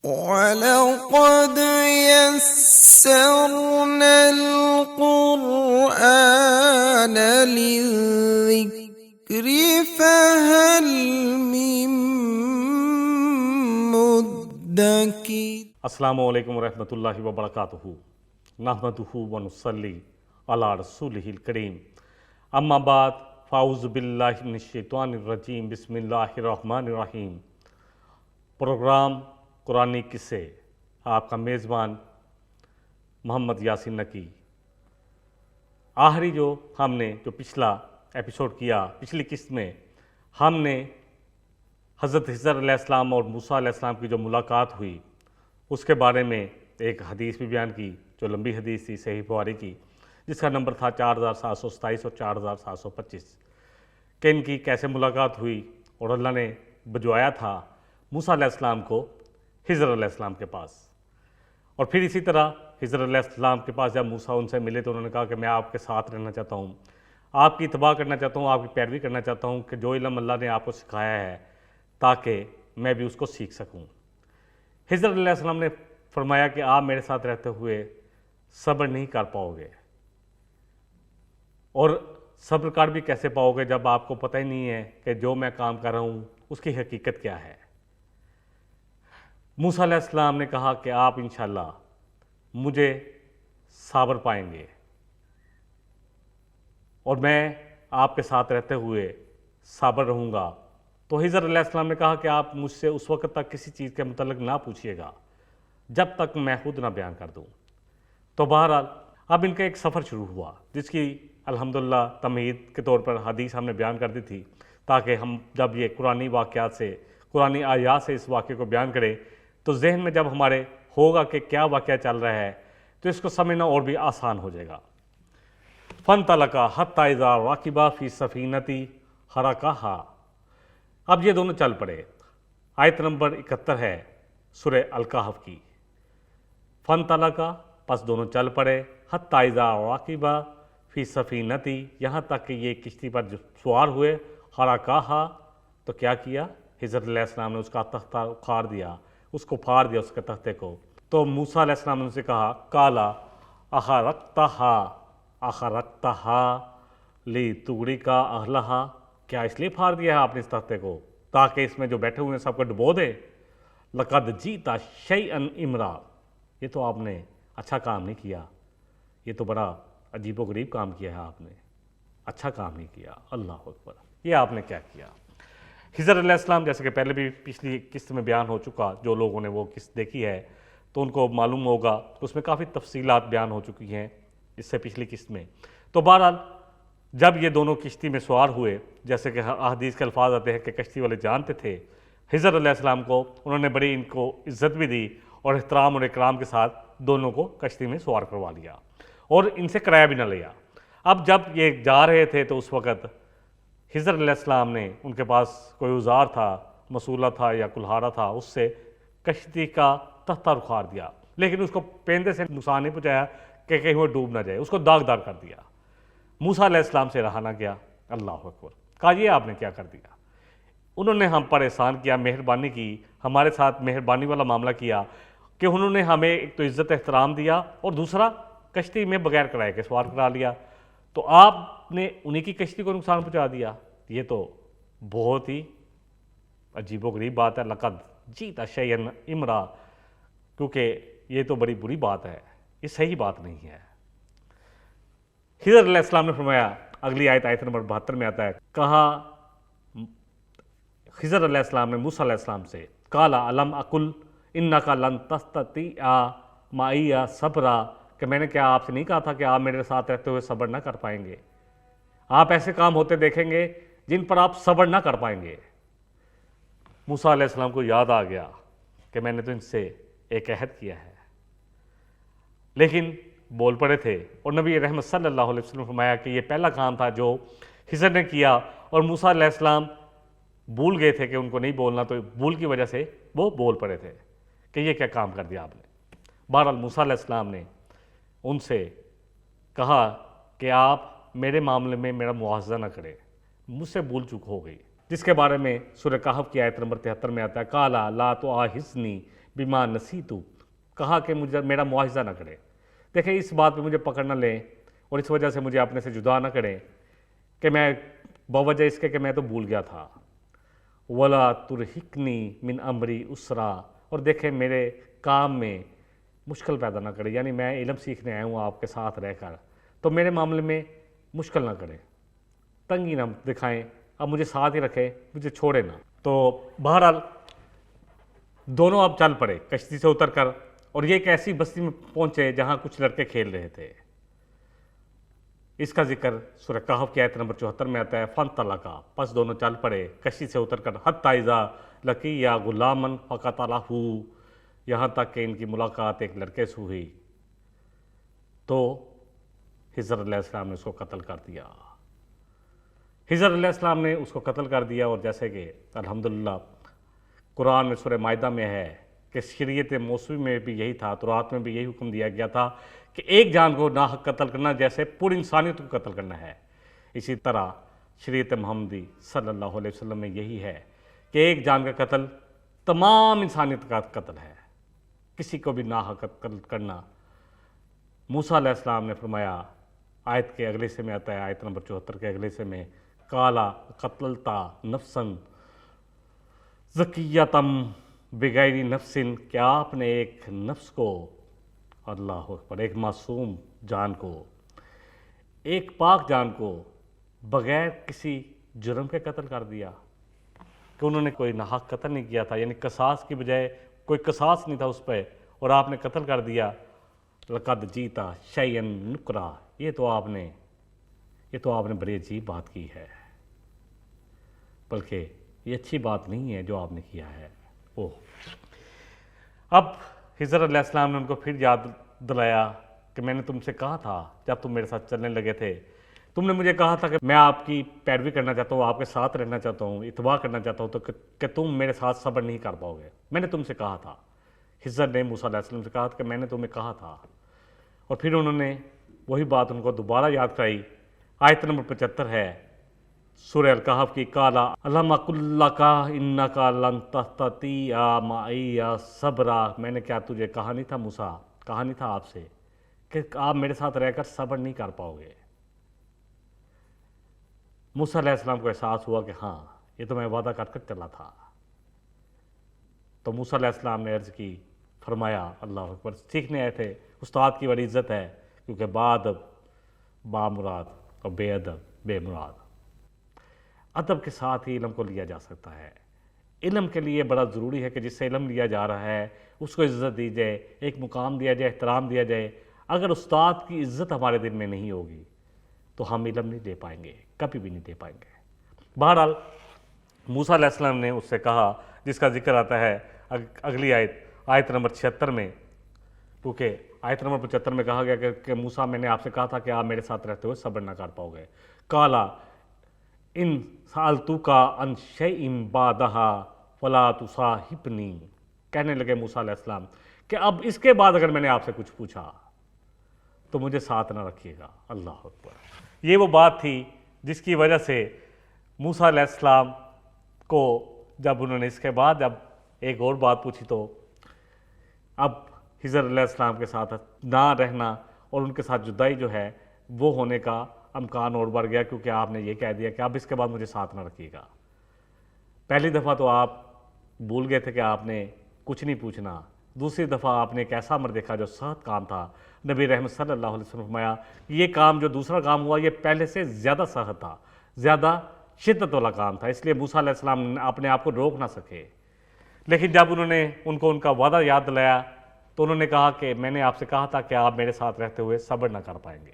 وَلَقَدْ يَسَّرْنَا الْقُرْآنَ لِلذِّكْرِ فَهَلْ مِن مُّدَّكِرٍ۔ السلام علیکم ورحمۃ اللہ وبرکاتہ۔ نحمدہ ونصلی علی رسولہ الکریم، اما بعد فاعوذ باللہ من الشیطان الرجیم، بسم اللہ الرحمن الرحیم۔ پروگرام قرآنی قصے، آپ کا میزبان محمد یاسین نقی۔ آخری ہم نے پچھلا ایپیسوڈ کیا، پچھلی قسط میں ہم نے حضرت خضر علیہ السلام اور موسیٰ علیہ السلام کی جو ملاقات ہوئی اس کے بارے میں ایک حدیث بھی بیان کی، جو لمبی حدیث تھی صحیح بخاری کی، جس کا نمبر تھا 4727 اور 4725، کہ ان کی کیسے ملاقات ہوئی اور اللہ نے بھجوایا تھا موسیٰ علیہ السلام کو خضر علیہ السلام کے پاس۔ اور پھر اسی طرح خضر علیہ السلام کے پاس جب موسیٰ ان سے ملے تو انہوں نے کہا کہ میں آپ کے ساتھ رہنا چاہتا ہوں، آپ کی اتباع کرنا چاہتا ہوں، آپ کی پیروی کرنا چاہتا ہوں، کہ جو علم اللہ نے آپ کو سکھایا ہے تاکہ میں بھی اس کو سیکھ سکوں۔ خضر علیہ السلام نے فرمایا کہ آپ میرے ساتھ رہتے ہوئے صبر نہیں کر پاؤ گے، اور صبر کر بھی کیسے پاؤ گے جب آپ کو پتہ ہی نہیں ہے کہ جو میں کام کر رہا ہوں اس کی حقیقت کیا ہے۔ موسیٰ علیہ السلام نے کہا کہ آپ انشاءاللہ مجھے صابر پائیں گے اور میں آپ کے ساتھ رہتے ہوئے صابر رہوں گا۔ تو خضر علیہ السلام نے کہا کہ آپ مجھ سے اس وقت تک کسی چیز کے متعلق نہ پوچھیے گا جب تک میں خود نہ بیان کر دوں۔ تو بہرحال اب ان کا ایک سفر شروع ہوا، جس کی الحمدللہ تمہید کے طور پر حدیث ہم نے بیان کر دی تھی، تاکہ ہم جب یہ قرآنی واقعات سے، قرآنی آیات سے اس واقعے کو بیان کریں تو ذہن میں جب ہمارے ہوگا کہ کیا واقعہ چل رہا ہے تو اس کو سمجھنا اور بھی آسان ہو جائے گا۔ فَانْطَلَقَا حَتَّىٰ إِذَا رَكِبَا فِي السَّفِينَةِ خَرَقَهَا۔ اب یہ دونوں چل پڑے۔ آیت نمبر 71 ہے سورہ الکہف کی۔ فَانْطَلَقَا، پس دونوں چل پڑے، حَتَّىٰ إِذَا رَكِبَا فِي السَّفِينَةِ، یہاں تک کہ یہ کشتی پر سوار ہوئے، خَرَقَهَا، تو کیا کیا؟ خضر علیہ السلام نے اس کا تختہ اکھاڑ دیا، اس کو پھاڑ دیا اس کے تختے کو۔ تو موسیٰ علیہ السلام نے ان سے کہا، قَالَ أَخَرَقْتَهَا لِتُغْرِقَ أَهْلَهَا، کیا اس لیے پھاڑ دیا ہے آپ نے اس تختے کو تاکہ اس میں جو بیٹھے ہوئے ہیں سب کو ڈبو دے؟ لَقَدْ جِئْتَ شَيْئًا إِمْرًا، یہ تو آپ نے اچھا کام نہیں کیا، یہ تو بڑا عجیب و غریب کام کیا ہے آپ نے، اچھا کام نہیں کیا۔ اللہ اکبر، یہ آپ نے کیا کیا؟ خضر علیہ السلام، جیسے کہ پہلے بھی پچھلی قسط میں بیان ہو چکا، جو لوگوں نے وہ قسط دیکھی ہے تو ان کو معلوم ہوگا، اس میں کافی تفصیلات بیان ہو چکی ہیں اس سے پچھلی قسط میں۔ تو بہرحال جب یہ دونوں کشتی میں سوار ہوئے، جیسے کہ احادیث کے الفاظ آتے ہیں کہ کشتی والے جانتے تھے خضر علیہ السلام کو، انہوں نے بڑی ان کو عزت بھی دی اور احترام اور اکرام کے ساتھ دونوں کو کشتی میں سوار کروا لیا اور ان سے کرایہ بھی نہ لیا۔ اب جب یہ جا رہے تھے تو اس وقت خضر علیہ السلام نے، ان کے پاس کوئی اوزار تھا، مسولہ تھا یا کلہاڑا تھا، اس سے کشتی کا تختہ اکھاڑ دیا، لیکن اس کو پیندے سے نقصان نہیں پہنچایا کہ کہیں وہ ڈوب نہ جائے، اس کو داغدار کر دیا۔ موسیٰ علیہ السلام سے رہا نہ گیا۔ اللہ اکبر، کہا یہ آپ نے کیا کر دیا؟ انہوں نے ہم پر احسان کیا، مہربانی کی، ہمارے ساتھ مہربانی والا معاملہ کیا کہ انہوں نے ہمیں ایک تو عزت احترام دیا اور دوسرا کشتی میں بغیر کرائے کے سوار کرا لیا، تو آپ نے انہی کی کشتی کو نقصان پہنچا دیا۔ یہ تو بہت ہی عجیب و غریب بات ہے۔ لقد جئت شیئا امرا، کیونکہ یہ تو بڑی بری بات ہے، یہ صحیح بات نہیں ہے۔ خضر علیہ السلام نے فرمایا، اگلی آیت نمبر 72 میں آتا ہے، کہا خضر علیہ السلام نے موسیٰ علیہ السلام سے، قال الم اقل انک لن تستطیع معی صبرا، کہ میں نے کیا آپ سے نہیں کہا تھا کہ آپ میرے ساتھ رہتے ہوئے صبر نہ کر پائیں گے؟ آپ ایسے کام ہوتے دیکھیں گے جن پر آپ صبر نہ کر پائیں گے۔ موسیٰ علیہ السلام کو یاد آ گیا کہ میں نے تو ان سے ایک عہد کیا ہے، لیکن بول پڑے تھے، اور نبی رحمت صلی اللہ علیہ وسلم فرمایا کہ یہ پہلا کام تھا جو خضر نے کیا، اور موسیٰ علیہ السلام بھول گئے تھے کہ ان کو نہیں بولنا، تو بھول کی وجہ سے وہ بول پڑے تھے کہ یہ کیا کام کر دیا آپ نے۔ بہرحال موسیٰ علیہ السلام نے ان سے کہا کہ آپ میرے معاملے میں میرا مواخذہ نہ کریں، مجھ سے بھول چوک ہو گئی، جس کے بارے میں سورہ کہف کی آیت نمبر 73 میں آتا ہے، قَالَ لَا تُؤَاخِذْنِی بیما نسیتو، کہا کہ مجھے میرا مواخذہ نہ کرے۔ دیکھیں اس بات پہ مجھے پکڑ نہ لیں اور اس وجہ سے مجھے اپنے سے جدا نہ کریں کہ میں بوجہ اس کے کہ میں تو بھول گیا تھا۔ ولا ترہقنی من امری اسرا، اور دیکھیں میرے کام میں مشکل پیدا نہ کرے، یعنی میں علم سیکھنے آیا ہوں آپ کے ساتھ رہ کر، تو میرے معاملے میں مشکل نہ کریں، تنگی نہ دکھائیں، اب مجھے ساتھ ہی رکھیں، مجھے چھوڑے نہ۔ تو بہرحال دونوں اب چل پڑے کشتی سے اتر کر، اور یہ ایک ایسی بستی میں پہنچے جہاں کچھ لڑکے کھیل رہے تھے۔ اس کا ذکر سورہ کہف کی آیت نمبر 74 میں آتا ہے، فانطلقا، پس دونوں چل پڑے کشتی سے اتر کر، حتی اذا لقیا غلاما فقتلہ، یہاں تک کہ ان کی ملاقات ایک لڑکے سے ہوئی تو خضر علیہ السلام نے اس کو قتل کر دیا۔ خضر علیہ السلام نے اس کو قتل کر دیا، اور جیسے کہ الحمدللہ قرآن میں سورہ مائدہ میں ہے کہ شریعت موسوی میں بھی یہی تھا، تورات میں بھی یہی حکم دیا گیا تھا کہ ایک جان کو ناحق قتل کرنا جیسے پوری انسانیت کو قتل کرنا ہے، اسی طرح شریعت محمدی صلی اللہ علیہ وسلم میں یہی ہے کہ ایک جان کا قتل تمام انسانیت کا قتل ہے، کسی کو بھی ناحق قتل کرنا۔ موسیٰ علیہ السلام نے فرمایا، آیت کے اگلے حصے میں آتا ہے، آیت نمبر 74 کے اگلے حصے میں، قالا قتلتا نفسا زکیۃ بغیر نفس، کیا آپ نے ایک نفس کو، اللہ اکبر، ایک معصوم جان کو، ایک پاک جان کو بغیر کسی جرم کے قتل کر دیا، کہ انہوں نے کوئی ناحق قتل نہیں کیا تھا، یعنی قصاص کی بجائے کوئی قصاص نہیں تھا اس پہ اور آپ نے قتل کر دیا۔ لقد جیتا شیئا نکرا، یہ تو آپ نے بڑی عجیب بات کی ہے، بلکہ یہ اچھی بات نہیں ہے جو آپ نے کیا ہے۔ اب خضر علیہ السلام نے ان کو پھر یاد دلایا کہ میں نے تم سے کہا تھا جب تم میرے ساتھ چلنے لگے تھے، تم نے مجھے کہا تھا کہ میں آپ کی پیروی کرنا چاہتا ہوں، آپ کے ساتھ رہنا چاہتا ہوں، اتباع کرنا چاہتا ہوں، تو کہ تم میرے ساتھ صبر نہیں کر پاؤ گے، میں نے تم سے کہا تھا۔ خضر نے موسیٰ علیہ السلام سے کہا تھا کہ میں نے تمہیں کہا تھا، اور پھر انہوں نے وہی بات ان کو دوبارہ یاد کرائی۔ آیت نمبر 75 ہے سورہ الکہف کی، قالا الم اقل لک انک لن تستطیع معی صبرا، میں نے کیا تجھے کہا نہیں تھا موسیٰ، کہا نہیں تھا آپ سے کہ آپ میرے ساتھ رہ کر صبر نہیں کر پاؤ گے۔ موسیٰ علیہ السلام کو احساس ہوا کہ ہاں یہ تو میں وعدہ کر کر چلا تھا۔ تو موسیٰ علیہ السلام نے عرض کی، فرمایا، اللہ اکبر، سیکھنے آئے تھے، استاد کی بڑی عزت ہے، کیونکہ باادب بامراد اور بے ادب بے مراد۔ ادب کے ساتھ ہی علم کو لیا جا سکتا ہے۔ علم کے لیے بڑا ضروری ہے کہ جس سے علم لیا جا رہا ہے اس کو عزت دی جائے، ایک مقام دیا جائے، احترام دیا جائے۔ اگر استاد کی عزت ہمارے دل میں نہیں ہوگی تو ہم علم نہیں دے پائیں گے، کبھی بھی نہیں دے پائیں گے۔ بہرحال موسیٰ علیہ السلام نے اس سے کہا، جس کا ذکر آتا ہے اگلی آیت نمبر 76 میں، کیونکہ آیت نمبر 75 میں کہا گیا کہ موسیٰ میں نے آپ سے کہا تھا کہ آپ میرے ساتھ رہتے ہوئے صبر نہ کر پاؤ گے۔ قالا ان سألتک عن شیء بعدہا فلا تصاحبنی، کہنے لگے موسیٰ علیہ السلام کہ اب اس کے بعد اگر میں نے آپ سے کچھ پوچھا تو مجھے ساتھ نہ رکھیے گا۔ اللہ اکبر، یہ وہ بات تھی جس کی وجہ سے موسیٰ علیہ السلام کو جب انہوں نے اس کے بعد جب ایک اور بات پوچھی تو اب خضر علیہ السلام کے ساتھ نہ رہنا اور ان کے ساتھ جدائی جو ہے وہ ہونے کا امکان اور بڑھ گیا، کیونکہ آپ نے یہ کہہ دیا کہ اب اس کے بعد مجھے ساتھ نہ رکھیے گا۔ پہلی دفعہ تو آپ بھول گئے تھے کہ آپ نے کچھ نہیں پوچھنا، دوسری دفعہ آپ نے ایک ایسا امر دیکھا جو سخت کام تھا۔ نبی رحمت صلی اللہ علیہ وسلم نے فرمایا یہ کام جو دوسرا کام ہوا یہ پہلے سے زیادہ سخت تھا، زیادہ شدت والا کام تھا، اس لیے موسیٰ علیہ السلام اپنے آپ کو روک نہ سکے۔ لیکن جب انہوں نے ان کو ان کا وعدہ یاد دلایا تو انہوں نے کہا کہ میں نے آپ سے کہا تھا کہ آپ میرے ساتھ رہتے ہوئے صبر نہ کر پائیں گے۔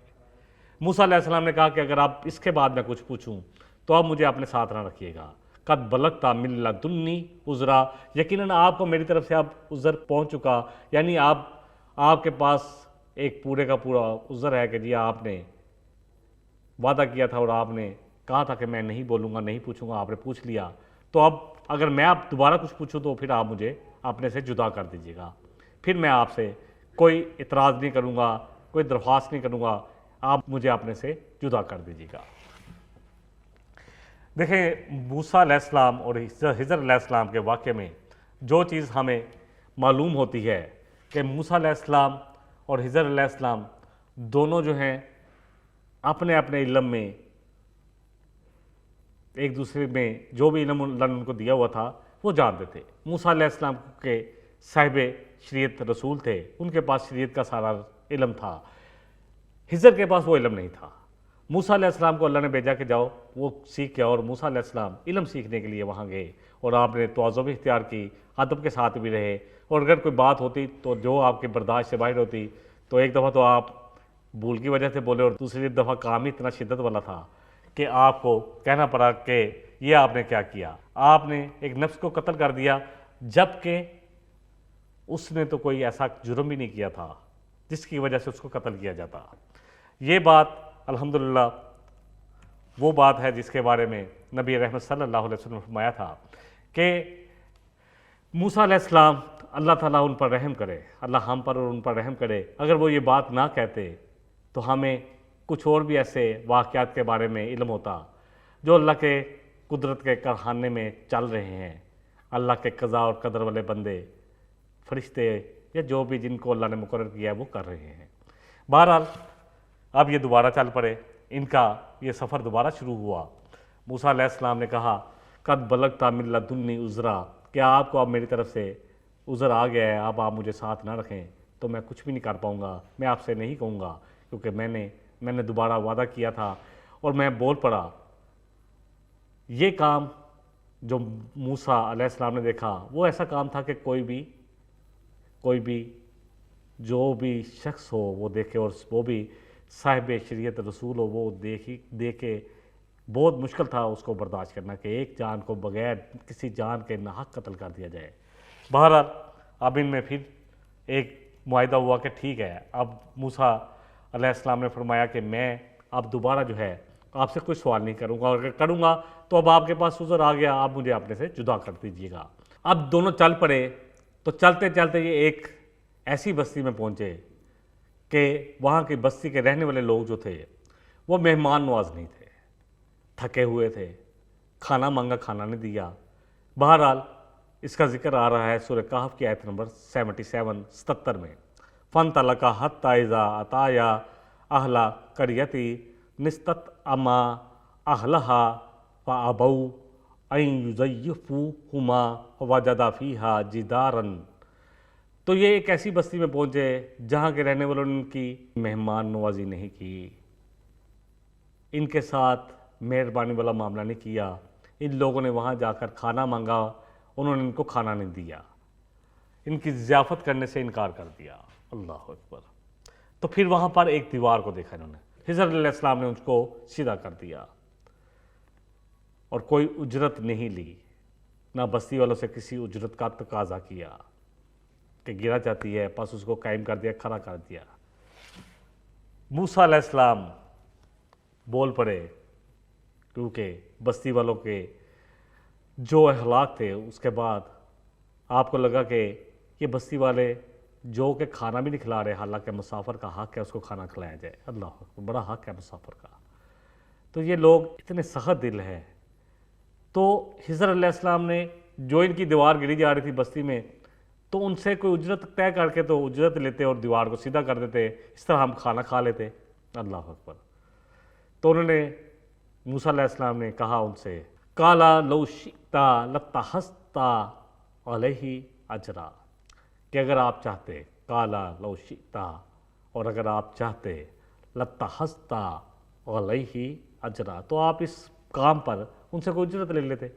موسیٰ علیہ السلام نے کہا کہ اگر آپ اس کے بعد میں کچھ پوچھوں تو آپ مجھے اپنے ساتھ نہ رکھیے گا۔ قد بلغت من لدنی عذرا، یقیناً آپ کو میری طرف سے اب عذر پہنچ چکا، یعنی آپ کے پاس ایک پورے کا پورا عذر ہے کہ جی آپ نے وعدہ کیا تھا اور آپ نے کہا تھا کہ میں نہیں بولوں گا، نہیں پوچھوں گا، آپ نے پوچھ لیا، تو اب اگر میں اب دوبارہ کچھ پوچھوں تو پھر آپ مجھے اپنے سے جدا کر دیجیے گا، پھر میں آپ سے کوئی اعتراض نہیں کروں گا، کوئی درخواست نہیں کروں گا، آپ مجھے اپنے سے جدا کر دیجیے گا۔ دیکھیں موسیٰ علیہ السلام اور خضر علیہ السلام کے واقعے میں جو چیز ہمیں معلوم ہوتی ہے کہ موسیٰ علیہ السلام اور خضر علیہ السلام دونوں جو ہیں اپنے اپنے علم میں ایک دوسرے میں جو بھی علم اللہ نے ان کو دیا ہوا تھا وہ جانتے تھے۔ موسیٰ علیہ السلام کے صاحب شریعت رسول تھے، ان کے پاس شریعت کا سارا علم تھا، خضر کے پاس وہ علم نہیں تھا۔ موسیٰ علیہ السلام کو اللہ نے بھیجا کہ جاؤ وہ سیکھ کے، اور موسیٰ علیہ السلام علم سیکھنے کے لیے وہاں گئے، اور آپ نے تواضع بھی اختیار کی، ادب کے ساتھ بھی رہے، اور اگر کوئی بات ہوتی تو جو آپ کے برداشت سے باہر ہوتی تو ایک دفعہ تو آپ بھول کی وجہ سے بولے، اور دوسری دفعہ کام ہی اتنا شدت والا تھا کہ آپ کو کہنا پڑا کہ یہ آپ نے کیا کیا، آپ نے ایک نفس کو قتل کر دیا، جبکہ اس نے تو کوئی ایسا جرم بھی نہیں کیا تھا جس کی وجہ سے اس کو قتل کیا جاتا۔ یہ بات الحمدللہ وہ بات ہے جس کے بارے میں نبی رحمت صلی اللہ علیہ وسلم نے فرمایا تھا کہ موسیٰ علیہ السلام اللہ تعالیٰ ان پر رحم کرے، اللہ ہم پر اور ان پر رحم کرے، اگر وہ یہ بات نہ کہتے تو ہمیں کچھ اور بھی ایسے واقعات کے بارے میں علم ہوتا جو اللہ کے قدرت کے کارخانے میں چل رہے ہیں، اللہ کے قضاء اور قدر والے بندے، فرشتے یا جو بھی جن کو اللہ نے مقرر کیا ہے وہ کر رہے ہیں۔ بہرحال اب یہ دوبارہ چل پڑے، ان کا یہ سفر دوبارہ شروع ہوا۔ موسیٰ علیہ السلام نے کہا قد بلغت من لدنی عذرا، کیا آپ کو اب میری طرف سے عذر آ گیا ہے، اب آپ مجھے ساتھ نہ رکھیں تو میں کچھ بھی نہیں کر پاؤں گا، میں آپ سے نہیں کہوں گا، کیونکہ میں نے دوبارہ وعدہ کیا تھا اور میں بول پڑا۔ یہ کام جو موسیٰ علیہ السلام نے دیکھا وہ ایسا کام تھا کہ کوئی بھی جو بھی شخص ہو وہ دیکھے، اور وہ بھی صاحب شریعت رسول ہو وہ دیکھے، بہت مشکل تھا اس کو برداشت کرنا کہ ایک جان کو بغیر کسی جان کے ناحق قتل کر دیا جائے۔ بہرحال اب ان میں پھر ایک معاہدہ ہوا کہ ٹھیک ہے، اب موسیٰ علیہ السلام نے فرمایا کہ میں اب دوبارہ جو ہے آپ سے کوئی سوال نہیں کروں گا، اور اگر کروں گا تو اب آپ کے پاس عذر آ گیا، آپ مجھے اپنے سے جدا کر دیجیے گا۔ اب دونوں چل پڑے، تو چلتے چلتے یہ ایک ایسی بستی میں پہنچے کہ وہاں کی بستی کے رہنے والے لوگ جو تھے وہ مہمان نواز نہیں تھے، تھکے ہوئے تھے، کھانا مانگا کھانا نہیں دیا۔ بہرحال اس کا ذکر آ رہا ہے سورہ کہف کی آیت نمبر 77 میں، فَانْطَلَقَا حَتَّىٰ إِذَا أَتَايَا أَهْلَ قَرْيَةٍ اسْتَطْعَمَا أَهْلَهَا فَأَبَوْا أَن يُضَيِّفُوهُمَا وَوَجَدَا فِيهَا جِدَارًا، تو یہ ایک ایسی بستی میں پہنچے جہاں کے رہنے والوں نے ان کی مہمان نوازی نہیں کی، ان کے ساتھ مہربانی والا معاملہ نہیں کیا، ان لوگوں نے وہاں جا کر کھانا مانگا، انہوں نے ان کو کھانا نہیں دیا، ان کی ضیافت کرنے سے انکار کر دیا۔ اللہ اکبر۔ تو پھر وہاں پر ایک دیوار کو دیکھا انہوں نے، خضر علیہ السلام نے ان کو سیدھا کر دیا اور کوئی اجرت نہیں لی، نہ بستی والوں سے کسی اجرت کا تقاضا کیا کہ گرا جاتی ہے، پس اس کو قائم کر دیا، کھڑا کر دیا۔ موسیٰ علیہ السلام بول پڑے، کیونکہ بستی والوں کے جو اخلاق تھے اس کے بعد آپ کو لگا کہ یہ بستی والے جو کہ کھانا بھی نہیں کھلا رہے، حالانکہ مسافر کا حق ہے اس کو کھانا کھلایا جائے، اللہ اکبر، بڑا حق ہے مسافر کا، تو یہ لوگ اتنے سخت دل ہیں۔ تو خضر علیہ السلام نے جو ان کی دیوار گری جا رہی تھی بستی میں، تو ان سے کوئی اجرت طے کر کے تو اجرت لیتے اور دیوار کو سیدھا کر دیتے، اس طرح ہم کھانا کھا لیتے، اللہ اکبر۔ تو انہوں نے موسیٰ علیہ السلام نے کہا ان سے، قَالَ لَوْ شِئْتَ لَاتَّخَذْتَ عَلَيْهِ أَجْرًا، کہ اگر آپ چاہتے، قَالَ لَوْ شِئْتَ، اور اگر آپ چاہتے، لَاتَّخَذْتَ عَلَيْهِ أَجْرًا، تو آپ اس کام پر ان سے کوئی اجرت لے لیتے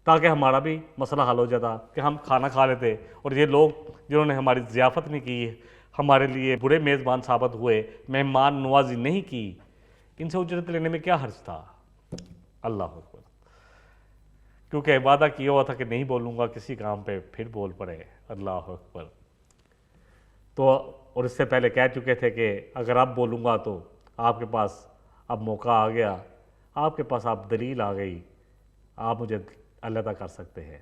تاکہ ہمارا بھی مسئلہ حل ہو جاتا کہ ہم کھانا کھا لیتے، اور یہ لوگ جنہوں نے ہماری ضیافت نہیں کی، ہمارے لیے برے میزبان ثابت ہوئے، مہمان نوازی نہیں کی، ان سے اجرت لینے میں کیا حرج تھا۔ اللہ اکبر۔ کیونکہ وعدہ کیا ہوا تھا کہ نہیں بولوں گا کسی کام پہ، پھر بول پڑے، اللہ اکبر۔ تو اور اس سے پہلے کہہ چکے تھے کہ اگر اب بولوں گا تو آپ کے پاس اب موقع آ گیا، آپ کے پاس اب دلیل آ گئی، آپ مجھے علیحدہ کر سکتے ہیں،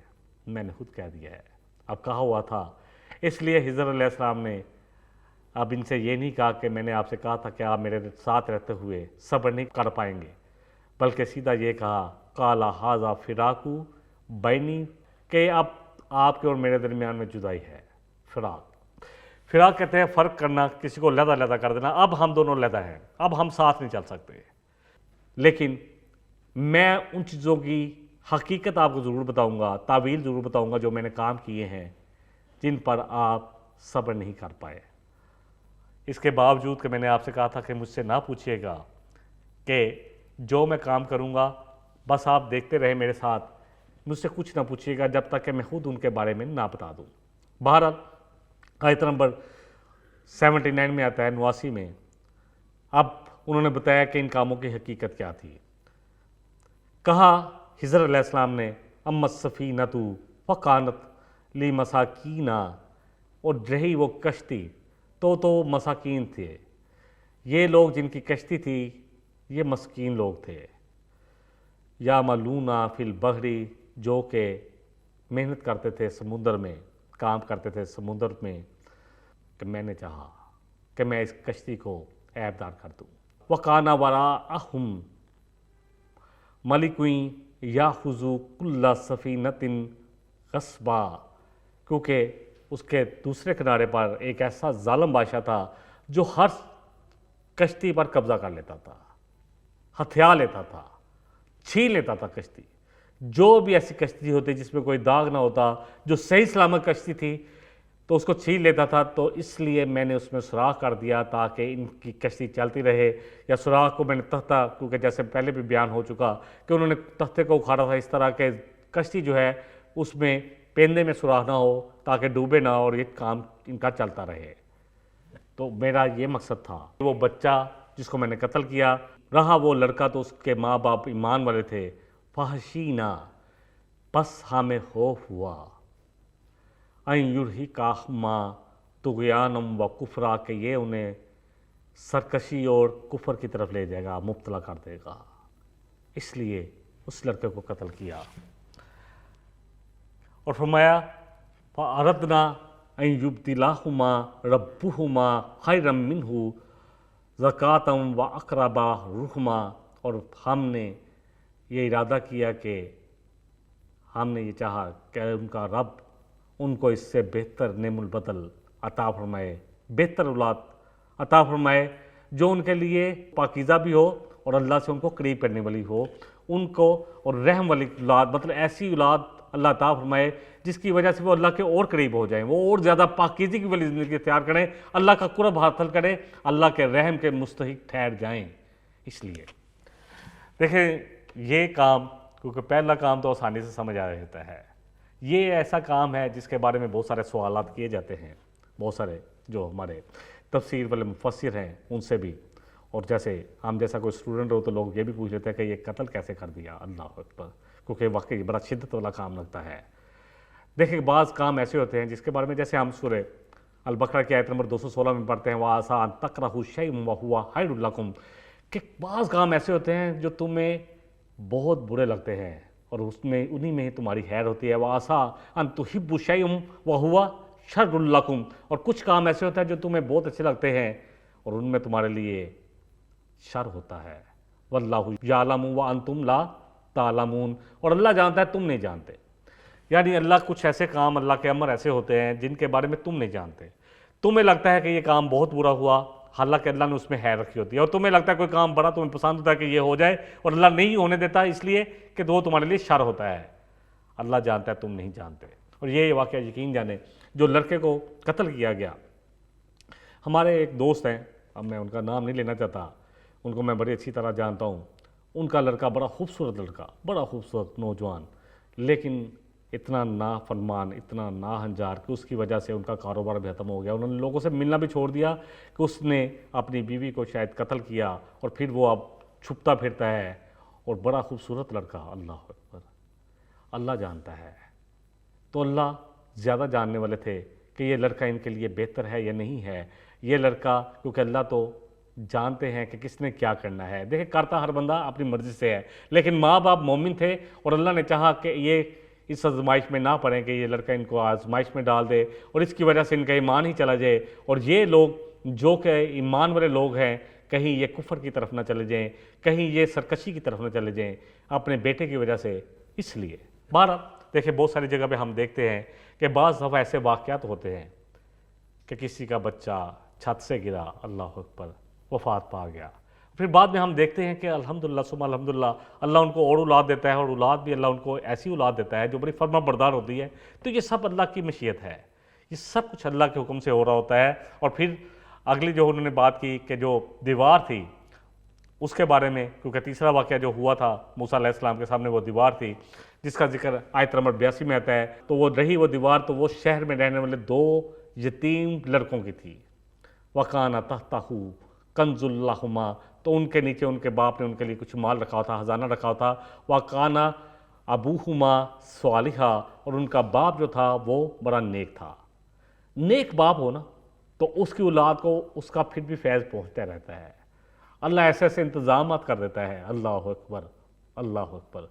میں نے خود کہہ دیا ہے، اب کہا ہوا تھا۔ اس لیے خضر علیہ السلام نے اب ان سے یہ نہیں کہا کہ میں نے آپ سے کہا تھا کہ آپ میرے ساتھ رہتے ہوئے صبر نہیں کر پائیں گے، بلکہ سیدھا یہ کہا، قَالَ هَذَا فِرَاقُ بَيْنِي، کہ اب آپ کے اور میرے درمیان میں جدائی ہے، فراق کہتے ہیں فرق کرنا، کسی کو علیحدہ علیحدہ کر دینا. اب ہم دونوں علیحدہ ہیں، اب ہم ساتھ نہیں چل سکتے. لیکن میں ان چیزوں کی حقیقت آپ کو ضرور بتاؤں گا، تعویل ضرور بتاؤں گا جو میں نے کام کیے ہیں جن پر آپ صبر نہیں کر پائے. اس کے باوجود کہ میں نے آپ سے کہا تھا کہ مجھ سے نہ پوچھیے گا کہ جو میں کام کروں گا بس آپ دیکھتے رہے میرے ساتھ، مجھ سے کچھ نہ پوچھیے گا جب تک کہ میں خود ان کے بارے میں نہ بتا دوں. بہرحال آیت نمبر 79 میں آتا ہے، 89 میں. اب انہوں نے بتایا کہ ان کاموں کی حقیقت کیا تھی. کہا خضر علیہ السلام نے اما السفینۃ فکانت لمساکین، اور رہی وہ کشتی تو مساکین تھے. یہ لوگ جن کی کشتی تھی یہ مسکین لوگ تھے. یعملون فی البحر، جو کہ محنت کرتے تھے سمندر میں، کام کرتے تھے سمندر میں. کہ میں نے چاہا کہ میں اس کشتی کو عیب دار کر دوں. وَقَانَ وَرَاءَهُمْ مَلِكٌ يَأْخُذُ كُلَّ سَفِينَةٍ غَصْبًا، کیونکہ اس کے دوسرے کنارے پر ایک ایسا ظالم بادشاہ تھا جو ہر کشتی پر قبضہ کر لیتا تھا، ہتھیا لیتا تھا، چھین لیتا تھا کشتی. جو بھی ایسی کشتی ہوتی جس میں کوئی داغ نہ ہوتا، جو صحیح سلامت کشتی تھی تو اس کو چھین لیتا تھا. تو اس لیے میں نے اس میں سوراخ کر دیا تاکہ ان کی کشتی چلتی رہے. یا سوراخ کو میں نے تختہ، کیونکہ جیسے پہلے بھی بیان ہو چکا کہ انہوں نے تختے کو اکھاڑا تھا اس طرح کہ کشتی جو ہے اس میں پیندے میں سوراخ نہ ہو تاکہ ڈوبے نہ، اور یہ کام ان کا چلتا رہے. تو میرا یہ مقصد تھا. وہ بچہ جس کو میں نے قتل کیا رہا، وہ لڑکا تو اس کے ماں باپ ایمان والے تھے. فحشینا، بس ہمیں خوف ہوا، این یرہقہما طغیانم و کفرا، کہ یہ انہیں سرکشی اور کفر کی طرف لے جائے گا، مبتلا کر دے گا. اس لیے اس لڑکے کو قتل کیا. اور فرمایا فَأَرَدْنَا أَن يُبْدِلَهُمَا رَبُّهُمَا خَيْرًا مِّنْهُ زَكَاةً وَأَقْرَبَ رُحْمًا، اور ہم نے یہ ارادہ کیا کہ ہم نے یہ چاہا کہ ان کا رب ان کو اس سے بہتر نعم البدل عطا فرمائے، بہتر اولاد عطا فرمائے جو ان کے لیے پاکیزہ بھی ہو اور اللہ سے ان کو قریب کرنے والی ہو ان کو، اور رحم والی اولاد، مطلب ایسی اولاد اللہ عطا فرمائے جس کی وجہ سے وہ اللہ کے اور قریب ہو جائیں، وہ اور زیادہ پاکیزگی والی زندگی اختیار کریں، اللہ کا قرب حاصل کریں، اللہ کے رحم کے مستحق ٹھہر جائیں. اس لیے دیکھیں یہ کام، کیونکہ پہلا کام تو آسانی سے سمجھ آ جاتا ہے، یہ ایسا کام ہے جس کے بارے میں بہت سارے سوالات کیے جاتے ہیں، بہت سارے جو ہمارے تفسیر والے مفسر ہیں ان سے بھی، اور جیسے ہم جیسا کوئی اسٹوڈنٹ ہو تو لوگ یہ بھی پوچھ لیتے ہیں کہ یہ قتل کیسے کر دیا. اللہ اکبر، کیونکہ واقعی بڑا شدت والا کام لگتا ہے. دیکھیں بعض کام ایسے ہوتے ہیں جس کے بارے میں جیسے ہم سورہ البقرہ کی آیت نمبر 216 میں پڑھتے ہیں وَعَسَىٰ أَن تَكْرَهُوا شَيْئًا وَهُوَ خَيْرٌ لَكُمْ، کہ بعض کام ایسے ہوتے ہیں جو تمہیں بہت برے لگتے ہیں اور اس میں انہی میں ہی تمہاری خیر ہوتی ہے. وَعَسَىٰ أَن تُحِبُّوا شَيْئًا وَهُوَ شَرٌّ لَكُمْ، اور کچھ کام ایسے ہوتے ہیں جو تمہیں بہت اچھے لگتے ہیں اور ان میں تمہارے لیے شر ہوتا ہے. وَاللَّهُ يَعْلَمُ وَأَنْتُمْ لَا تَعْلَمُونَ، اور اللہ جانتا ہے تم نہیں جانتے. یعنی اللہ کچھ ایسے کام، اللہ کے امر ایسے ہوتے ہیں جن کے بارے میں تم نہیں جانتے. تمہیں لگتا ہے کہ یہ کام بہت برا ہوا، حالانکہ اللہ نے اس میں خیر رکھی ہوتی ہے، اور تمہیں لگتا ہے کوئی کام بڑا تمہیں پسند ہوتا ہے کہ یہ ہو جائے اور اللہ نہیں ہونے دیتا اس لیے کہ وہ تمہارے لیے شر ہوتا ہے. اللہ جانتا ہے تم نہیں جانتے. اور یہ واقعہ یقین جانے جو لڑکے کو قتل کیا گیا، ہمارے ایک دوست ہیں، اب میں ان کا نام نہیں لینا چاہتا، ان کو میں بڑی اچھی طرح جانتا ہوں. ان کا لڑکا بڑا خوبصورت لڑکا، بڑا خوبصورت نوجوان، لیکن اتنا نافرمان، اتنا ناہنجار کہ اس کی وجہ سے ان کا کاروبار بھی ختم ہو گیا. انہوں نے لوگوں سے ملنا بھی چھوڑ دیا کہ اس نے اپنی بیوی کو شاید قتل کیا اور پھر وہ اب چھپتا پھرتا ہے. اور بڑا خوبصورت لڑکا. اللہ اکبر، اللہ جانتا ہے. تو اللہ زیادہ جاننے والے تھے کہ یہ لڑکا ان کے لیے بہتر ہے یا نہیں ہے. یہ لڑکا، کیونکہ اللہ تو جانتے ہیں کہ کس نے کیا کرنا ہے. دیکھیں کرتا ہر بندہ اپنی مرضی سے ہے، لیکن ماں باپ مومن تھے اور اللہ نے چاہا کہ یہ اس آزمائش میں نہ پڑیں، کہ یہ لڑکا ان کو آزمائش میں ڈال دے اور اس کی وجہ سے ان کا ایمان ہی چلا جائے، اور یہ لوگ جو کہ ایمان والے لوگ ہیں کہیں یہ کفر کی طرف نہ چلے جائیں، کہیں یہ سرکشی کی طرف نہ چلے جائیں اپنے بیٹے کی وجہ سے. اس لیے بہرحال دیکھیں بہت ساری جگہ پہ ہم دیکھتے ہیں کہ بعض دفعہ ایسے واقعات ہوتے ہیں کہ کسی کا بچہ چھت سے گرا، اللہ اکبر، وفات پا گیا. پھر بعد میں ہم دیکھتے ہیں کہ الحمدللہ ثم الحمدللہ اللہ ان کو اور اولاد دیتا ہے، اور اولاد بھی اللہ ان کو ایسی اولاد دیتا ہے جو بڑی فرما بردار ہوتی ہے. تو یہ سب اللہ کی مشیت ہے، یہ سب کچھ اللہ کے حکم سے ہو رہا ہوتا ہے. اور پھر اگلی جو انہوں نے بات کی کہ جو دیوار تھی اس کے بارے میں، کیونکہ تیسرا واقعہ جو ہوا تھا موسیٰ علیہ السلام کے سامنے وہ دیوار تھی جس کا ذکر آیت نمبر 82 میں آتا ہے. تو وہ رہی وہ دیوار تو وہ شہر میں رہنے والے 2 یتیم لڑکوں کی تھی. وَقَانَ تَحْتَهُ كَنْزٌ لَهُمَا، تو ان کے نیچے ان کے باپ نے ان کے لیے کچھ مال رکھا ہوا تھا، خزانہ رکھا ہوا تھا. وَقَانَ أَبُوهُمَا صَالِحًا، اور ان کا باپ جو تھا وہ بڑا نیک تھا. نیک باپ ہو نا تو اس کی اولاد کو اس کا پھر بھی فیض پہنچتا رہتا ہے. اللہ ایسے ایسے انتظامات کر دیتا ہے، اللہ اکبر اللہ اکبر،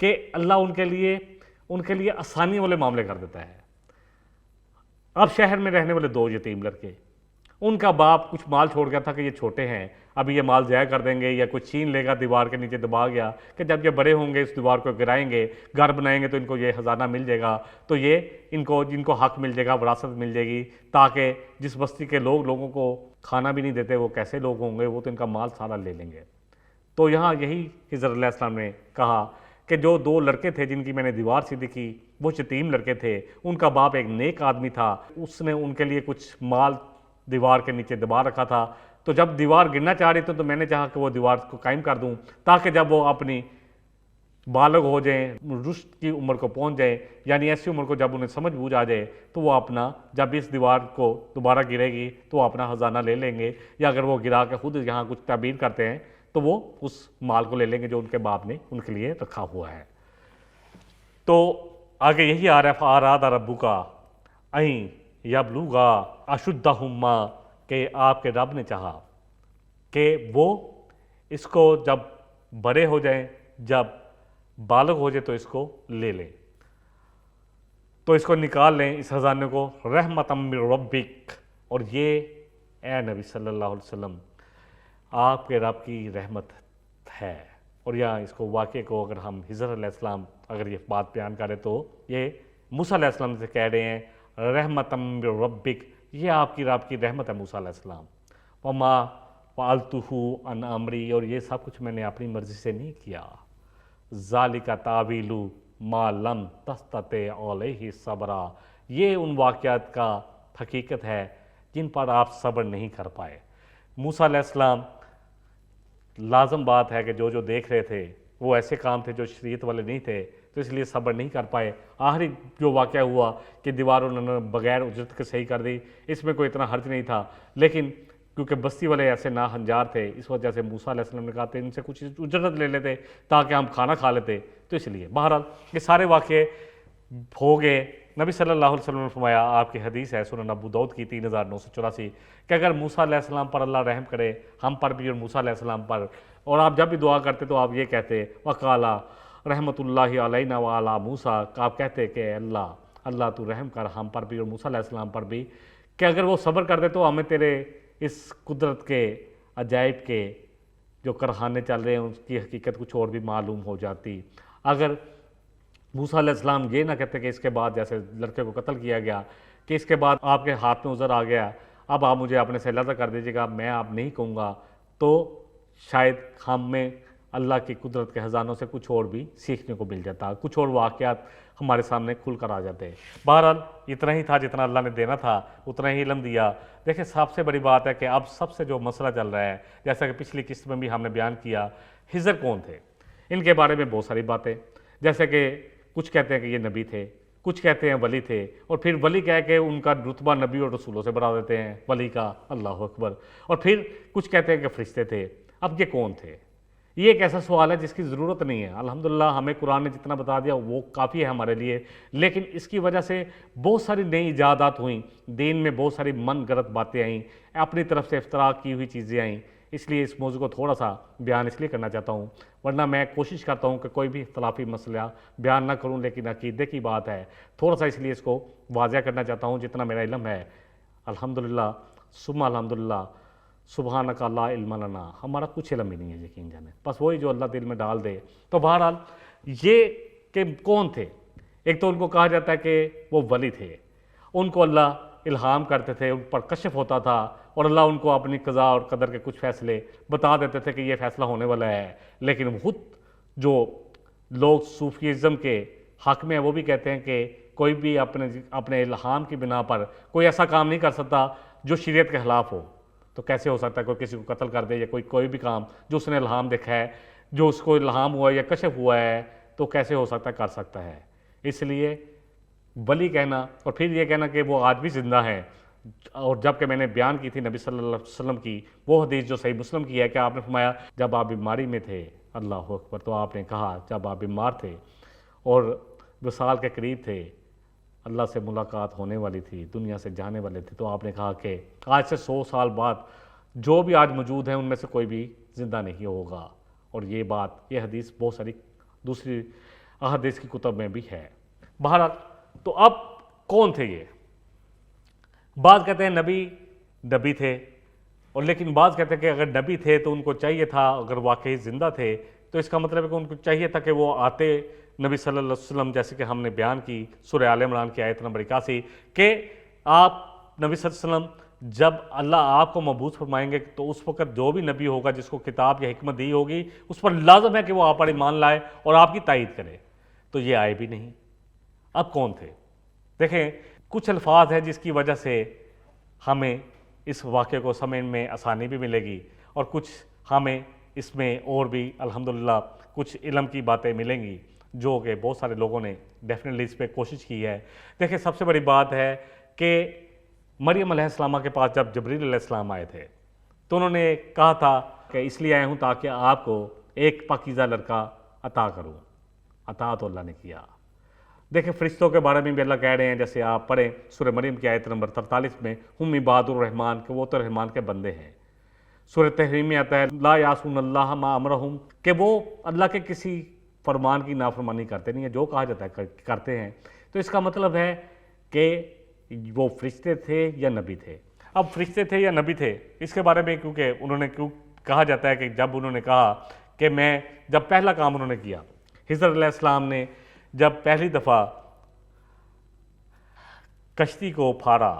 کہ اللہ ان کے لیے آسانی والے معاملے کر دیتا ہے. اب شہر میں رہنے والے 2 یتیم لڑکے، ان کا باپ کچھ مال چھوڑ گیا تھا کہ یہ چھوٹے ہیں، اب یہ مال ضائع کر دیں گے یا کچھ چھین لے گا، دیوار کے نیچے دبا گیا کہ جب یہ بڑے ہوں گے اس دیوار کو گرائیں گے، گھر بنائیں گے تو ان کو یہ خزانہ مل جائے گا، تو یہ جن کو حق مل جائے گا، وراثت مل جائے گی، تاکہ جس بستی کے لوگوں کو کھانا بھی نہیں دیتے وہ کیسے لوگ ہوں گے، وہ تو ان کا مال سارا لے لیں گے. تو یہاں یہی خضر علیہ السلام نے کہا کہ جو 2 لڑکے تھے جن کی میں نے دیوار سیدھی کی وہ یتیم لڑکے تھے، ان کا باپ ایک نیک آدمی تھا، اس نے ان کے لیے کچھ مال دیوار کے نیچے دبا رکھا تھا. تو جب دیوار گرنا چاہ رہی تھی تو میں نے چاہا کہ وہ دیوار کو قائم کر دوں تاکہ جب وہ اپنی بالغ ہو جائیں، رشد کی عمر کو پہنچ جائیں، یعنی ایسی عمر کو جب انہیں سمجھ بوجھ آ جائے تو وہ اپنا جب اس دیوار کو دوبارہ گرے گی تو وہ اپنا خزانہ لے لیں گے، یا اگر وہ گرا کے خود یہاں کچھ تعبیر کرتے ہیں تو وہ اس مال کو لے لیں گے جو ان کے باپ نے ان کے لیے رکھا ہوا ہے. تو آگے یہی آ رہا ہے فَأَرَادَ رَبُّكَ أَن يَبْلُغَا أَشُدَّهُمَا، کہ آپ کے رب نے چاہا کہ وہ اس کو جب بڑے ہو جائیں، جب بالغ ہو جائے تو اس کو لے لیں، تو اس کو نکال لیں اس خزانے کو، رحمتم من ربک. اور یہ اے نبی صلی اللہ علیہ وسلم آپ کے رب کی رحمت ہے. اور یہاں اس کو واقعے کو اگر ہم خضر علیہ السلام اگر یہ بات بیان کریں تو یہ موسیٰ علیہ السلام سے کہہ رہے ہیں رحمتم من ربک، یہ آپ کی رب کی رحمت ہے موسیٰ علیہ السلام. وما فعلتہ عن امری، اور یہ سب کچھ میں نے اپنی مرضی سے نہیں کیا. ذالک تعویل ما لم تستطع علیہ صبرا، یہ ان واقعات کا حقیقت ہے جن پر آپ صبر نہیں کر پائے. موسیٰ علیہ السلام لازم بات ہے کہ جو دیکھ رہے تھے وہ ایسے کام تھے جو شریعت والے نہیں تھے، تو اس لیے صبر نہیں کر پائے. آخری جو واقعہ ہوا کہ دیوار انہوں نے بغیر اجرت کے صحیح کر دی، اس میں کوئی اتنا حرج نہیں تھا، لیکن کیونکہ بستی والے ایسے ناہنجار تھے اس وجہ سے موسیٰ علیہ السلام نے کہا تھے ان سے کچھ اجرت لے لیتے تاکہ ہم کھانا کھا لیتے. تو اس لیے بہرحال یہ سارے واقعے ہو گئے. نبی صلی اللہ علیہ وسلم نے فرمایا، آپ کی حدیث ہے سنن ابو داؤد کی 3984، کہ اگر موسیٰ علیہ السلام پر اللہ رحم کرے، ہم پر بھی اور موسیٰ علیہ السلام پر، اور آپ جب بھی دعا کرتے تو آپ یہ کہتے وقالا رحمۃ اللہ علینا وعلی موسیٰ، آپ کہتے کہ اللہ تو رحم کر ہم پر بھی اور موسیٰ علیہ السلام پر بھی، کہ اگر وہ صبر کر دے تو ہمیں تیرے اس قدرت کے عجائب کے جو کارخانے چل رہے ہیں اس کی حقیقت کچھ اور بھی معلوم ہو جاتی. اگر موسیٰ علیہ السلام یہ نہ کہتے کہ اس کے بعد جیسے لڑکے کو قتل کیا گیا کہ اس کے بعد آپ کے ہاتھ میں عذر آ گیا، اب آپ مجھے اپنے سے علیحدہ کر دیجیے گا، میں آپ نہیں کہوں گا، تو شاید ہم میں اللہ کی قدرت کے خزانوں سے کچھ اور بھی سیکھنے کو مل جاتا، کچھ اور واقعات ہمارے سامنے کھل کر آ جاتے. بہرحال اتنا ہی تھا جتنا اللہ نے دینا تھا اتنا ہی علم دیا. دیکھیں سب سے بڑی بات ہے کہ اب سب سے جو مسئلہ چل رہا ہے، جیسا کہ پچھلی قسط میں بھی ہم نے بیان کیا، خضر کون تھے، ان کے بارے میں بہت ساری باتیں، جیسے کہ کچھ کہتے ہیں کہ یہ نبی تھے، کچھ کہتے ہیں ولی تھے، اور پھر ولی کہہ کے ان کا رتبہ نبی اور رسولوں سے بڑھا دیتے ہیں ولی کا، اللہ اکبر، اور پھر کچھ کہتے ہیں کہ فرشتے تھے. اب یہ کون تھے؟ یہ ایک ایسا سوال ہے جس کی ضرورت نہیں ہے. الحمدللہ ہمیں قرآن نے جتنا بتا دیا وہ کافی ہے ہمارے لیے، لیکن اس کی وجہ سے بہت ساری نئی ایجادات ہوئیں، دین میں بہت ساری من گھڑت باتیں آئیں، اپنی طرف سے اختراع کی ہوئی چیزیں آئیں. اس لیے اس موضوع کو تھوڑا سا بیان اس لیے کرنا چاہتا ہوں، ورنہ میں کوشش کرتا ہوں کہ کوئی بھی اختلافی مسئلہ بیان نہ کروں، لیکن عقیدے کی بات ہے تھوڑا سا اس لیے اس کو واضح کرنا چاہتا ہوں جتنا میرا علم ہے. الحمدللہ ثم الحمدللہ سبحانک لا علم لنا، ہمارا کچھ علم ہی نہیں ہے یقین جانے، بس وہی جو اللہ دل میں ڈال دے. تو بہرحال یہ کہ کون تھے، ایک تو ان کو کہا جاتا ہے کہ وہ ولی تھے، ان کو اللہ الہام کرتے تھے، ان پر کشف ہوتا تھا اور اللہ ان کو اپنی قضا اور قدر کے کچھ فیصلے بتا دیتے تھے کہ یہ فیصلہ ہونے والا ہے۔ لیکن خود جو لوگ صوفیزم کے حق میں ہیں وہ بھی کہتے ہیں کہ کوئی بھی اپنے الہام کی بنا پر کوئی ایسا کام نہیں کر سکتا جو شریعت کے خلاف ہو۔ تو کیسے ہو سکتا ہے کوئی کسی کو قتل کر دے یا کوئی بھی کام جو اس نے الہام دیکھا ہے، جو اس کو الہام ہوا ہے یا کشف ہوا ہے، تو کیسے ہو سکتا ہے کر سکتا ہے۔ اس لیے ولی کہنا اور پھر یہ کہنا کہ وہ آج بھی زندہ ہے، اور جب کہ میں نے بیان کی تھی نبی صلی اللہ علیہ وسلم کی وہ حدیث جو صحیح مسلم کی ہے کہ آپ نے فرمایا جب آپ بیماری میں تھے، اللہ اکبر، تو آپ نے کہا جب آپ بیمار تھے اور وصال کے قریب تھے، اللہ سے ملاقات ہونے والی تھی، دنیا سے جانے والے تھے، تو آپ نے کہا کہ آج سے 100 سال بعد جو بھی آج موجود ہیں ان میں سے کوئی بھی زندہ نہیں ہوگا۔ اور یہ حدیث بہت ساری دوسری احادیث کی کتب میں بھی ہے۔ بہرحال تو اب کون تھے یہ؟ بعض کہتے ہیں نبی تھے، اور لیکن بعض کہتے ہیں کہ اگر نبی تھے تو ان کو چاہیے تھا، اگر واقعی زندہ تھے تو اس کا مطلب ہے کہ ان کو چاہیے تھا کہ وہ آتے نبی صلی اللہ علیہ وسلم، جیسے کہ ہم نے بیان کی سورہ آل عمران کی آیت نمبر 81 کہ آپ نبی صلی اللہ علیہ وسلم جب اللہ آپ کو مبعوث فرمائیں گے تو اس وقت جو بھی نبی ہوگا جس کو کتاب یا حکمت دی ہوگی اس پر لازم ہے کہ وہ آپ پر ایمان لائے اور آپ کی تائید کرے۔ تو یہ آئے بھی نہیں۔ اب کون تھے؟ دیکھیں کچھ الفاظ ہیں جس کی وجہ سے ہمیں اس واقعے کو سمجھنے میں آسانی بھی ملے گی، اور کچھ ہمیں اس میں اور بھی الحمدللہ کچھ علم کی باتیں ملیں گی جو کہ بہت سارے لوگوں نے ڈیفینیٹلی اس پہ کوشش کی ہے۔ دیکھیں سب سے بڑی بات ہے کہ مریم علیہ السلام کے پاس جب جبریل علیہ السلام آئے تھے تو انہوں نے کہا تھا کہ اس لیے آیا ہوں تاکہ آپ کو ایک پاکیزہ لڑکا عطا کروں۔ عطا تو اللہ نے کیا۔ دیکھیں فرشتوں کے بارے میں بھی اللہ کہہ رہے ہیں، جیسے آپ پڑھیں سورہ مریم کی آیت نمبر 43 میں، ہم عباد الرحمن، کہ وہ تو رحمان کے بندے ہیں۔ سورہ تحریم میں آتا ہے لا یعصون اللہ ما امرہم، کہ وہ اللہ کے کسی فرمان کی نافرمانی کرتے نہیں ہیں، جو کہا جاتا ہے کرتے ہیں۔ تو اس کا مطلب ہے کہ وہ فرشتے تھے یا نبی تھے۔ اب فرشتے تھے یا نبی تھے اس کے بارے میں کیوں کہا جاتا ہے کہ جب انہوں نے کہا کہ جب پہلا کام انہوں نے کیا، خضر علیہ السلام نے جب پہلی دفعہ کشتی کو پھاڑا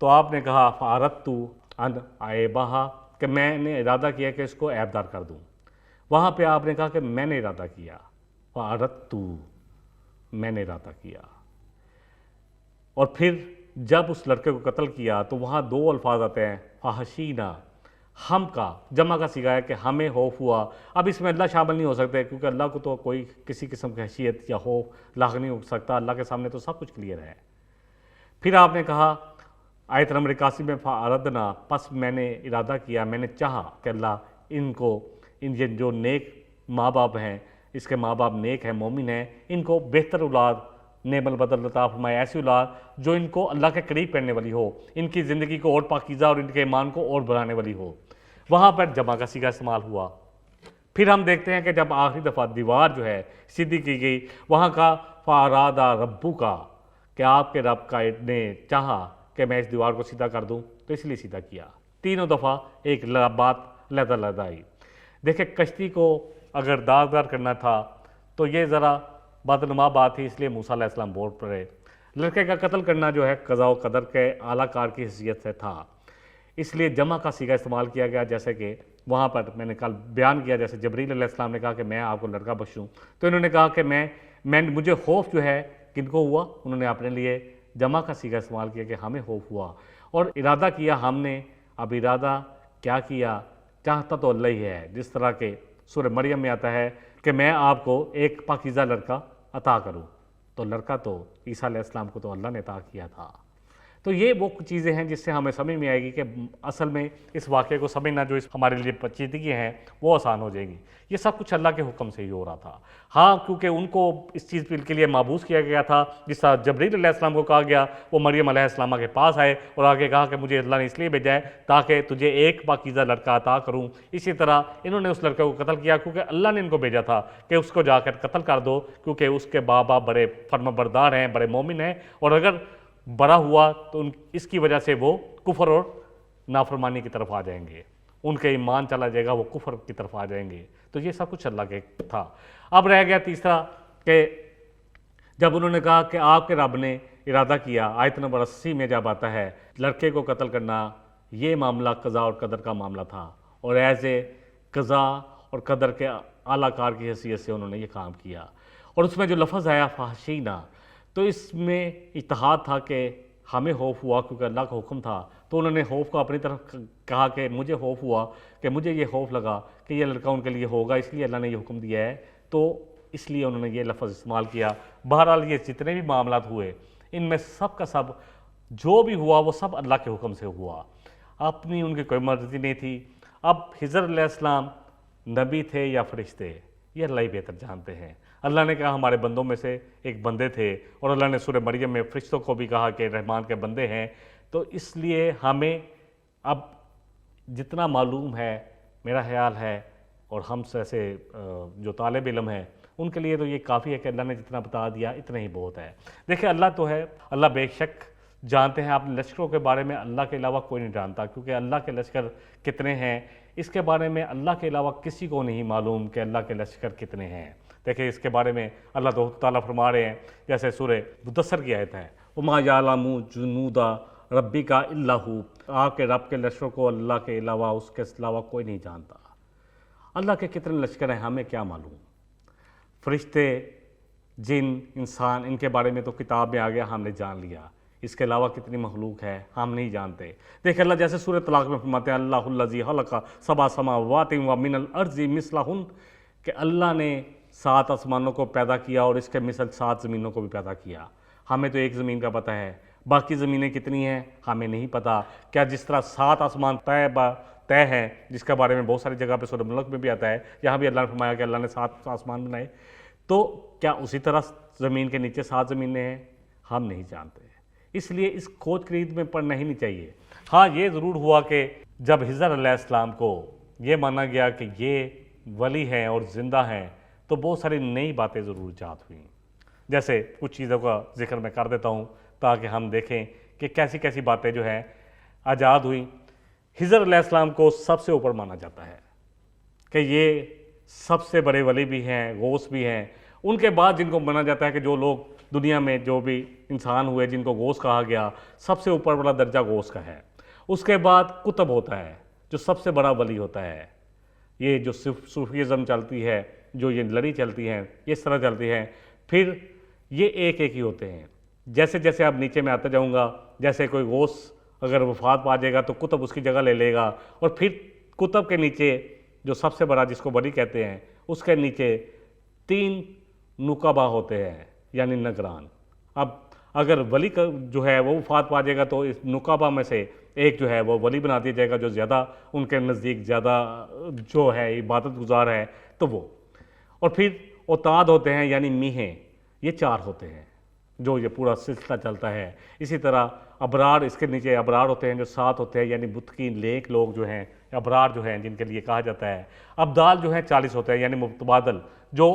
تو آپ نے کہا فَأَرَدْتُ أَنْ أَعِيبَهَا، کہ میں نے ارادہ کیا کہ اس کو عیبدار کر دوں۔ وہاں پہ آپ نے کہا کہ میں نے ارادہ کیا، فَأَرَدْتُ، میں نے ارادہ کیا۔ اور پھر جب اس لڑکے کو قتل کیا تو وہاں دو الفاظ آتے ہیں، فَحَشِينَا، ہم کا جمع کا صیغہ ہے کہ ہمیں خوف ہوا۔ اب اس میں اللہ شامل نہیں ہو سکتے کیونکہ اللہ کو تو کوئی کسی قسم کی حیثیت یا خوف لاحق نہیں ہو سکتا، اللہ کے سامنے تو سب کچھ کلیئر ہے۔ پھر آپ نے کہا آیت نمبر 81 میں فَأَرَدْنَا، پس میں نے ارادہ کیا، میں نے چاہا کہ اللہ ان جو نیک ماں باپ ہیں، اس کے ماں باپ نیک ہیں، مومن ہیں، ان کو بہتر اولاد نعم البدل عطا فرمائے، ایسی اولاد جو ان کو اللہ کے قریب کرنے والی ہو، ان کی زندگی کو اور پاکیزہ اور ان کے ایمان کو اور بڑھانے والی ہو۔ وہاں پر جمع کا صیغہ استعمال ہوا۔ پھر ہم دیکھتے ہیں کہ جب آخری دفعہ دیوار جو ہے سیدھی کی گئی، وہاں کا فَأَرَادَ رَبُّكَ، کہ آپ کے رب کا نے چاہا کہ میں اس دیوار کو سیدھا کر دوں تو اس لیے سیدھا کیا۔ تینوں دفعہ ایک بات علیحدہ آئی۔ دیکھیں کشتی کو اگر داغدار کرنا تھا تو یہ ذرا بدنما بات تھی، اس لیے موسیٰ علیہ السلام بول پڑے۔ لڑکے کا قتل کرنا جو ہے قضاء و قدر کے اعلیٰ کار کی حیثیت سے تھا، اس لیے جمع کا صیغہ استعمال کیا گیا، جیسے کہ وہاں پر میں نے کل بیان کیا، جیسے جبریل علیہ السلام نے کہا کہ میں آپ کو لڑکا بخشوں، تو انہوں نے کہا کہ مجھے خوف جو ہے کن کو ہوا، انہوں نے اپنے لیے جمع کا صیغہ استعمال کیا کہ ہمیں خوف ہوا اور ارادہ کیا ہم نے۔ اب ارادہ کیا کیا؟ چاہتا تو اللہ ہی ہے، جس طرح کہ سورہ مریم میں آتا ہے کہ میں آپ کو ایک پاکیزہ لڑکا عطا کروں، تو لڑکا تو عیسیٰ علیہ السلام کو تو اللہ نے عطا کیا تھا۔ تو یہ وہ کچھ چیزیں ہیں جس سے ہمیں سمجھ میں آئے گی کہ اصل میں اس واقعے کو سمجھنا جو ہمارے لیے پیچیدگی ہیں وہ آسان ہو جائے گی۔ یہ سب کچھ اللہ کے حکم سے ہی ہو رہا تھا۔ ہاں کیونکہ ان کو اس چیز کے لیے مابوس کیا گیا تھا، جس طرح جبریل علیہ السلام کو کہا گیا وہ مریم علیہ السلام کے پاس آئے اور آگے کہا کہ مجھے اللہ نے اس لیے بھیجا ہے تاکہ تجھے ایک پاکیزہ لڑکا عطا کروں۔ اسی طرح انہوں نے اس لڑکے کو قتل کیا کیونکہ اللہ نے ان کو بھیجا تھا کہ اس کو جا کر قتل کر دو، کیونکہ اس کے بابا بڑے فرمانبردار ہیں، بڑے مومن ہیں، اور اگر بڑا ہوا تو اس کی وجہ سے وہ کفر اور نافرمانی کی طرف آ جائیں گے، ان کے ایمان چلا جائے گا، وہ کفر کی طرف آ جائیں گے۔ تو یہ سب کچھ اللہ کے تھا۔ اب رہ گیا تیسرا کہ جب انہوں نے کہا کہ آپ کے رب نے ارادہ کیا۔ آیت نمبر 80 میں جب آتا ہے لڑکے کو قتل کرنا، یہ معاملہ قضاء اور قدر کا معاملہ تھا، اور ایز اے قضاء اور قدر کے اعلیٰ کار کی حیثیت سے انہوں نے یہ کام کیا۔ اور اس میں جو لفظ آیا فحشینا، تو اس میں اجتہاد تھا کہ ہمیں خوف ہوا کیونکہ اللہ کا حکم تھا، تو انہوں نے خوف کو اپنی طرف کہا کہ مجھے خوف ہوا، کہ مجھے یہ خوف لگا کہ یہ لڑکا ان کے لیے ہوگا، اس لیے اللہ نے یہ حکم دیا ہے، تو اس لیے انہوں نے یہ لفظ استعمال کیا۔ بہرحال یہ جتنے بھی معاملات ہوئے ان میں سب کا سب جو بھی ہوا وہ سب اللہ کے حکم سے ہوا، اپنی ان کی کوئی مرضی نہیں تھی۔ اب خضر علیہ السلام نبی تھے یا فرشتے، یہ اللہ ہی بہتر جانتے ہیں۔ اللہ نے کہا ہمارے بندوں میں سے ایک بندے تھے، اور اللہ نے سورہ مریم میں فرشتوں کو بھی کہا کہ رحمان کے بندے ہیں، تو اس لیے ہمیں اب جتنا معلوم ہے میرا خیال ہے، اور ہم سے جو طالب علم ہیں ان کے لیے تو یہ کافی ہے کہ اللہ نے جتنا بتا دیا اتنا ہی بہت ہے۔ دیکھیں اللہ تو ہے، اللہ بے شک جانتے ہیں، آپ لشکروں کے بارے میں اللہ کے علاوہ کوئی نہیں جانتا، کیونکہ اللہ کے لشکر کتنے ہیں اس کے بارے میں اللہ کے علاوہ کسی کو نہیں معلوم کہ اللہ کے لشکر کتنے ہیں۔ دیکھیں اس کے بارے میں اللہ تعالیٰ فرما رہے ہیں، جیسے سورہ مدثر کی آیت ہے، وَمَا يَعْلَمُ جُنُودَ رَبِّكَ إِلَّا هُوَ، آپ کے رب کے لشکروں کو اللہ کے علاوہ اس کے علاوہ کوئی نہیں جانتا۔ اللہ کے کتنے لشکر ہیں ہمیں کیا معلوم؟ فرشتے، جن، انسان، ان کے بارے میں تو کتاب میں آ گیا، ہم نے جان لیا، اس کے علاوہ کتنی مخلوق ہے ہم نہیں جانتے۔ دیکھ اللہ جیسے سورہ طلاق میں فرماتے ہیں اللہ الذی خلق سبع سماوات ومن الارض مثلہن، کہ اللہ نے 7 آسمانوں کو پیدا کیا اور اس کے مثل 7 زمینوں کو بھی پیدا کیا۔ ہمیں تو ایک زمین کا پتہ ہے، باقی زمینیں کتنی ہیں ہمیں نہیں پتہ۔ کیا جس طرح 7 آسمان طے ہیں، جس کے بارے میں بہت ساری جگہ پہ سورہ ملک میں بھی آتا ہے، یہاں بھی اللہ نے فرمایا کہ اللہ نے 7 آسمان بنائے، تو کیا اسی طرح زمین کے نیچے 7 زمینیں ہیں؟ ہم نہیں جانتے، اس لیے اس کھوج خرید میں پڑھنا ہی نہیں چاہیے۔ ہاں یہ ضرور ہوا کہ جب خضر علیہ السلام کو یہ مانا گیا کہ یہ ولی ہیں اور زندہ ہیں، تو بہت ساری نئی باتیں ضرور ایجاد ہوئیں۔ جیسے کچھ چیزوں کا ذکر میں کر دیتا ہوں تاکہ ہم دیکھیں کہ کیسی کیسی باتیں جو ہیں ایجاد ہوئیں۔ خضر علیہ السلام کو سب سے اوپر مانا جاتا ہے کہ یہ سب سے بڑے ولی بھی ہیں، غوث بھی ہیں۔ ان کے بعد جن کو مانا جاتا ہے کہ جو لوگ دنیا میں جو بھی انسان ہوئے جن کو غوث کہا گیا، سب سے اوپر والا درجہ غوث کا ہے۔ اس کے بعد قطب ہوتا ہے جو سب سے بڑا ولی ہوتا ہے۔ یہ جو صوفیزم چلتی ہے، جو یہ لڑی چلتی ہیں، اس طرح چلتی ہیں، پھر یہ ایک ایک ہی ہوتے ہیں۔ جیسے جیسے آپ نیچے میں آتا جاؤں گا، جیسے کوئی غوث اگر وفات پا جائے گا تو قطب اس کی جگہ لے لے گا، اور پھر قطب کے نیچے جو سب سے بڑا جس کو ولی کہتے ہیں، اس کے نیچے 3 نقبہ ہوتے ہیں، یعنی نگران۔ اب اگر ولی کا جو ہے وہ وفات پا جائے گا تو اس نقبہ میں سے ایک جو ہے وہ ولی بنا دیا جائے گا، جو زیادہ ان کے نزدیک زیادہ جو ہے عبادت گزار ہے، تو وہ۔ اور پھر اوتاد ہوتے ہیں یعنی میہیں، یہ 4 ہوتے ہیں جو یہ پورا سلسلہ چلتا ہے۔ اسی طرح ابرار، اس کے نیچے ابرار ہوتے ہیں جو 7 ہوتے ہیں، یعنی بت کی نیک لوگ جو ہیں، ابرار جو ہیں جن کے لیے کہا جاتا ہے۔ ابدال جو ہیں 40 ہوتے ہیں، یعنی متبادل، جو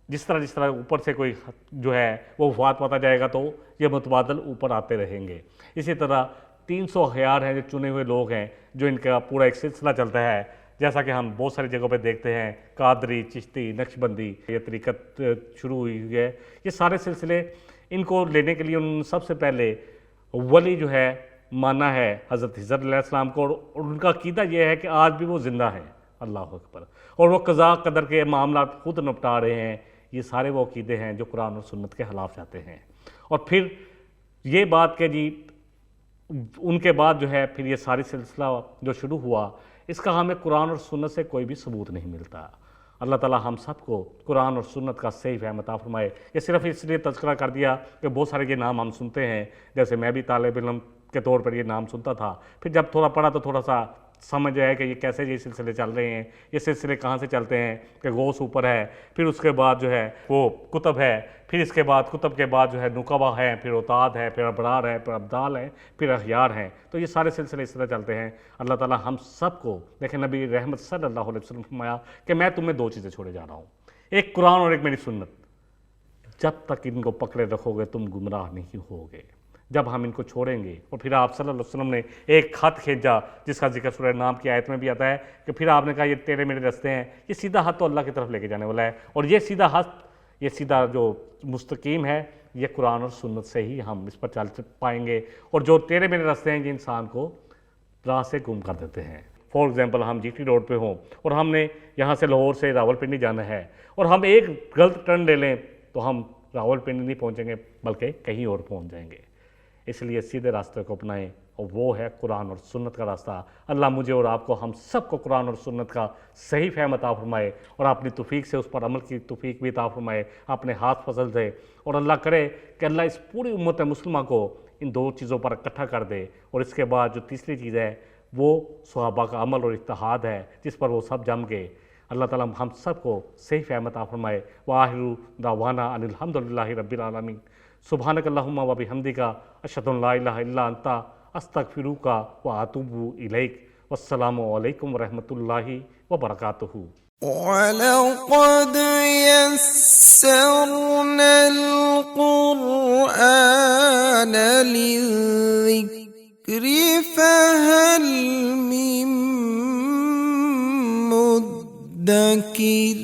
جس طرح اوپر سے کوئی جو ہے وہ وفات پاتا جائے گا تو یہ متبادل اوپر آتے رہیں گے۔ اسی طرح 300 اخیار ہیں جو چنے ہوئے لوگ ہیں، جو ان کا پورا ایک سلسلہ چلتا ہے، جیسا کہ ہم بہت ساری جگہوں پہ دیکھتے ہیں، قادری، چشتی، نقشبندی، یہ طریقت شروع ہوئی ہے۔ یہ سارے سلسلے ان کو لینے کے لیے انہوں نے سب سے پہلے ولی جو ہے مانا ہے حضرت خضر علیہ السلام کو، اور ان کا عقیدہ یہ ہے کہ آج بھی وہ زندہ ہیں، اللہ اکبر، اور وہ قضاء قدر کے معاملات خود نپٹا رہے ہیں۔ یہ سارے وہ عقیدے ہیں جو قرآن اور سنت کے خلاف جاتے ہیں۔ اور پھر یہ بات کہ جی ان کے بعد جو ہے پھر یہ ساری سلسلہ جو شروع ہوا، اس کا ہمیں قرآن اور سنت سے کوئی بھی ثبوت نہیں ملتا۔ اللہ تعالیٰ ہم سب کو قرآن اور سنت کا صحیح فہم عطا فرمائے۔ یہ صرف اس لیے تذکرہ کر دیا کہ بہت سارے یہ نام ہم سنتے ہیں، جیسے میں بھی طالب علم کے طور پر یہ نام سنتا تھا، پھر جب تھوڑا پڑھا تو تھوڑا سا سمجھ آیا کہ یہ کیسے یہ سلسلے چل رہے ہیں، یہ سلسلے کہاں سے چلتے ہیں، کہ غوث اوپر ہے، پھر اس کے بعد جو ہے وہ قطب ہے، پھر اس کے بعد قطب کے بعد جو ہے نقبہ ہے، پھر اوتاد ہے، پھر ابرار ہے، پھر ابدال ہے، پھر اخیار ہیں۔ تو یہ سارے سلسلے اس طرح چلتے ہیں۔ اللہ تعالیٰ ہم سب کو، دیکھیں نبی رحمت صلی اللہ علیہ وسلم فرمایا کہ میں تمہیں 2 چیزیں چھوڑے جا رہا ہوں، ایک قرآن اور ایک میری سنت، جب تک ان کو پکڑے رکھو گے تم گمراہ نہیں ہوگے۔ جب ہم ان کو چھوڑیں گے، اور پھر آپ صلی اللہ علیہ وسلم نے ایک خط کھینچا جس کا ذکر سورہ نام کی آیت میں بھی آتا ہے، کہ پھر آپ نے کہا یہ تیرے میرے رستے ہیں، یہ سیدھا ہاتھ تو اللہ کی طرف لے کے جانے والا ہے، اور یہ سیدھا ہاتھ، یہ سیدھا جو مستقیم ہے، یہ قرآن اور سنت سے ہی ہم اس پر چل پائیں گے، اور جو ٹیڑھے میرے راستے ہیں یہ انسان کو راہ سے گم کر دیتے ہیں۔ فار ایگزامپل ہم جی ٹی روڈ پہ ہوں اور ہم نے یہاں سے لاہور سے راول پنڈی جانا ہے، اور ہم ایک غلط ٹرن لے لیں تو ہم راول پنڈی نہیں پہنچیں گے بلکہ کہیں اور پہنچ جائیں گے۔ اس لیے سیدھے راستے کو اپنائیں، اور وہ ہے قرآن اور سنت کا راستہ۔ اللہ مجھے اور آپ کو، ہم سب کو قرآن اور سنت کا صحیح فہم عطا فرمائے، اور اپنی توفیق سے اس پر عمل کی توفیق بھی عطا فرمائے، اپنے ہاتھ فضل دے، اور اللہ کرے کہ اللہ اس پوری امت مسلمہ کو ان دو چیزوں پر اکٹھا کر دے۔ اور اس کے بعد جو تیسری چیز ہے وہ صحابہ کا عمل اور اتحاد ہے جس پر وہ سب جم گئے۔ اللہ تعالیٰ ہم سب کو صحیح فہم عطا فرمائے۔ وآخر دعوانا ان الحمدللہ رب العالمین۔ سبحانک اللہم و بحمدک، اشہد ان لا الہ الا انت، استغفرک و اتوب الیک۔ والسلام علیکم ورحمۃ اللہ وبرکاتہ۔ وَلَقَدْ يَسَّرْنَا الْقُرْآنَ لِلذِّكْرِ فَهَلْ مِن مُّدَّكِرٍ